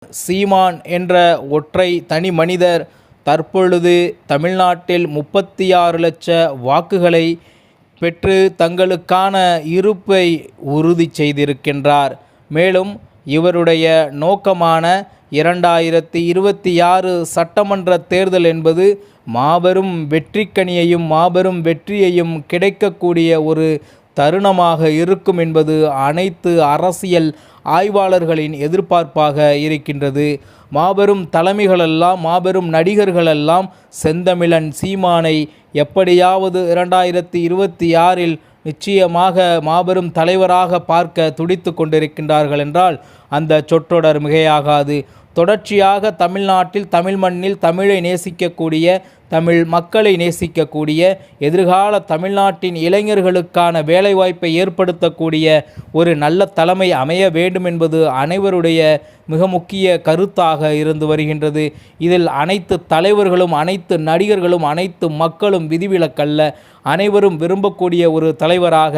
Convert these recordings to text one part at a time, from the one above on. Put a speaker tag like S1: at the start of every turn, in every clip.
S1: சீமான் என்ற ஒற்றை தனி மனிதர் தற்பொழுது தமிழ்நாட்டில் 36 லட்ச வாக்குகளை பெற்று தங்களுக்கான இருப்பை உறுதி செய்திருக்கின்றார். மேலும் இவருடைய நோக்கமான 2026 சட்டமன்ற தேர்தல் என்பது மாபெரும் வெற்றிக்கனியையும் மாபெரும் வெற்றியையும் கிடைக்கக்கூடிய ஒரு தருணமாக இருக்கும் என்பது அனைத்து அரசியல் ஆய்வாளர்களின் எதிர்பார்ப்பாக இருக்கின்றது. மாபெரும் தலைமைகளெல்லாம் மாபெரும் நடிகர்களெல்லாம் செந்தமிழன் சீமானை எப்படியாவது 2026 நிச்சயமாக மாபெரும் தலைவராக பார்க்க துடித்து கொண்டிருக்கின்றார்கள் என்றால் அந்த சொற்றொடர் மிகையாகாது. தொடர்ச்சியாக தமிழ்நாட்டில் தமிழ் மண்ணில் தமிழை நேசிக்கக்கூடிய தமிழ் மக்களை நேசிக்கக்கூடிய எதிர்கால தமிழ்நாட்டின் இளைஞர்களுக்கான வேலைவாய்ப்பை ஏற்படுத்தக்கூடிய ஒரு நல்ல தலைமை அமைய வேண்டும் என்பது அனைவருடைய மிக முக்கிய கருத்தாக இருந்து வருகின்றது. இதில் அனைத்து தலைவர்களும் அனைத்து நடிகர்களும் அனைத்து மக்களும் விதிவிலக்கல்ல. அனைவரும் விரும்பக்கூடிய ஒரு தலைவராக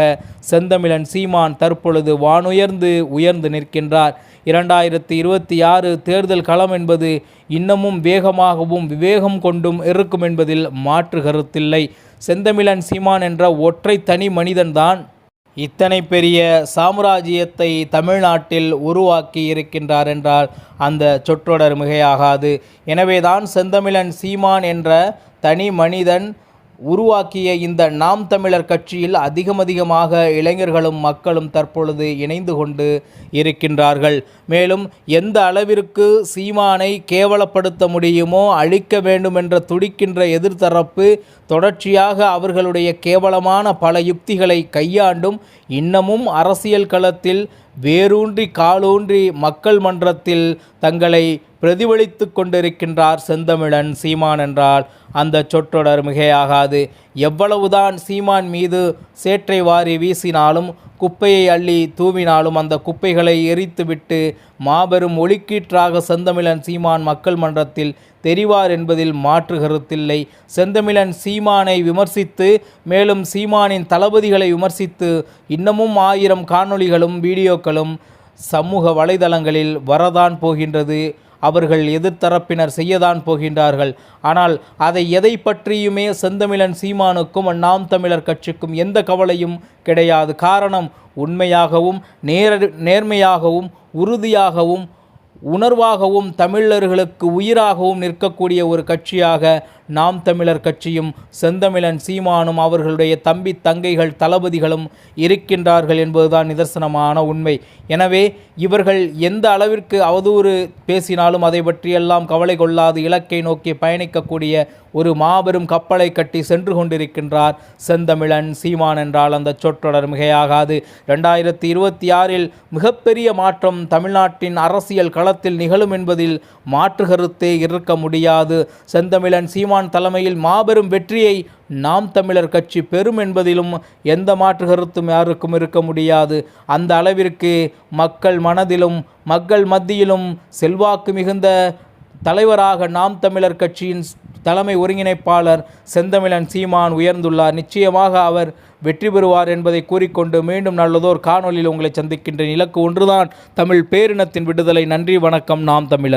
S1: செந்தமிழன் சீமான் தற்பொழுது உயர்ந்து நிற்கின்றார். 2026 தேர்தல் களம் என்பது இன்னமும் வேகமாகவும் விவேகம் கொண்டும் இருக்கும் என்பதில் மாற்று கருத்தில்லை. செந்தமிழன் சீமான் என்ற ஒற்றை தனி மனிதன்தான் இத்தனை பெரிய சாம்ராஜ்யத்தை தமிழ்நாட்டில் உருவாக்கி இருக்கின்றார் என்றால் அந்த சொற்றொடர் மிகையாகாது. எனவேதான் செந்தமிழன் சீமான் என்ற தனி மனிதன் உருவாக்கிய இந்த நாம் தமிழர் கட்சியில் அதிகமாக இளைஞர்களும் மக்களும் தற்பொழுது இணைந்து கொண்டு இருக்கின்றார்கள். மேலும் எந்த அளவிற்கு சீமானை கேவலப்படுத்த முடியுமோ அழிக்க வேண்டும் என்ற துடிக்கின்ற எதிர்த்தரப்பு தொடர்ச்சியாக அவர்களுடைய கேவலமான பல யுக்திகளை கையாண்டும் இன்னமும் அரசியல் களத்தில் வேரூன்றி காலூன்றி மக்கள் மன்றத்தில் தங்களை பிரதிபலித்து கொண்டிருக்கின்றார் செந்தமிழன் சீமான் என்றால் அந்த சொற்றொடர் மிகையாகாது. எவ்வளவுதான் சீமான் மீது சேற்றை வாரி வீசினாலும் குப்பையை அள்ளி தூவினாலும் அந்த குப்பைகளை எரித்துவிட்டு மாபெரும் ஒளிக்கீற்றாக செந்தமிழன் சீமான் மக்கள் மன்றத்தில் தெரிவார் என்பதில் மாற்று கருத்தில்லை. செந்தமிழன் சீமானை விமர்சித்து மேலும் சீமானின் தளபதிகளை விமர்சித்து இன்னமும் 1000 காணொளிகளும் வீடியோக்களும் சமூக வலைதளங்களில் வரதான் போகின்றது. அவர்கள் எதிர்த்தரப்பினர் செய்யதான் போகின்றார்கள். ஆனால் எதை பற்றியுமே செந்தமிழன் சீமானுக்கும் நாம் தமிழர் கட்சிக்கும் எந்த கவலையும் கிடையாது. காரணம், உண்மையாகவும் நேர்மையாகவும் உறுதியாகவும் உணர்வாகவும் தமிழர்களுக்கு உயிராகவும் நிற்கக்கூடிய ஒரு கட்சியாக நாம் தமிழர் கட்சியும் செந்தமிழன் சீமானும் அவர்களுடைய தம்பி தங்கைகள் தளபதிகளும் இருக்கின்றார்கள் என்பதுதான் நிதர்சனமான உண்மை. எனவே இவர்கள் எந்த அளவிற்கு அவதூறு பேசினாலும் அதை பற்றியெல்லாம் கவலை கொள்ளாது இலக்கை நோக்கி பயணிக்கக்கூடிய ஒரு மாபெரும் கப்பலை கட்டி சென்று கொண்டிருக்கின்றார் செந்தமிழன் சீமான் என்றால் அந்த சொற்றொடர் மிகையாகாது. 2026 மிகப்பெரிய மாற்றம் தமிழ்நாட்டின் அரசியல் களத்தில் நிகழும் என்பதில் மாற்று கருத்தே இருக்க முடியாது. செந்தமிழன் சீமான் தலைமையில் மாபெரும் வெற்றியை நாம் தமிழர் கட்சி பெறும் என்பதிலும் எந்த மாற்று கருத்தும் யாருக்கும் இருக்க முடியாது. அந்த அளவிற்கு மக்கள் மனதிலும் மக்கள் மத்தியிலும் செல்வாக்கு மிகுந்த தலைவராக நாம் தமிழர் கட்சியின் தலைமை ஒருங்கிணைப்பாளர் செந்தமிழன் சீமான் உயர்ந்துள்ளார். நிச்சயமாக அவர் வெற்றி பெறுவார் என்பதை கூறிக்கொண்டு மீண்டும் நல்லதோர் காணொலியில் உங்களை சந்திக்கின்றேன். இலக்கு ஒன்றுதான், தமிழ் பேரினத்தின் விடுதலை. நன்றி, வணக்கம். நாம் தமிழர்.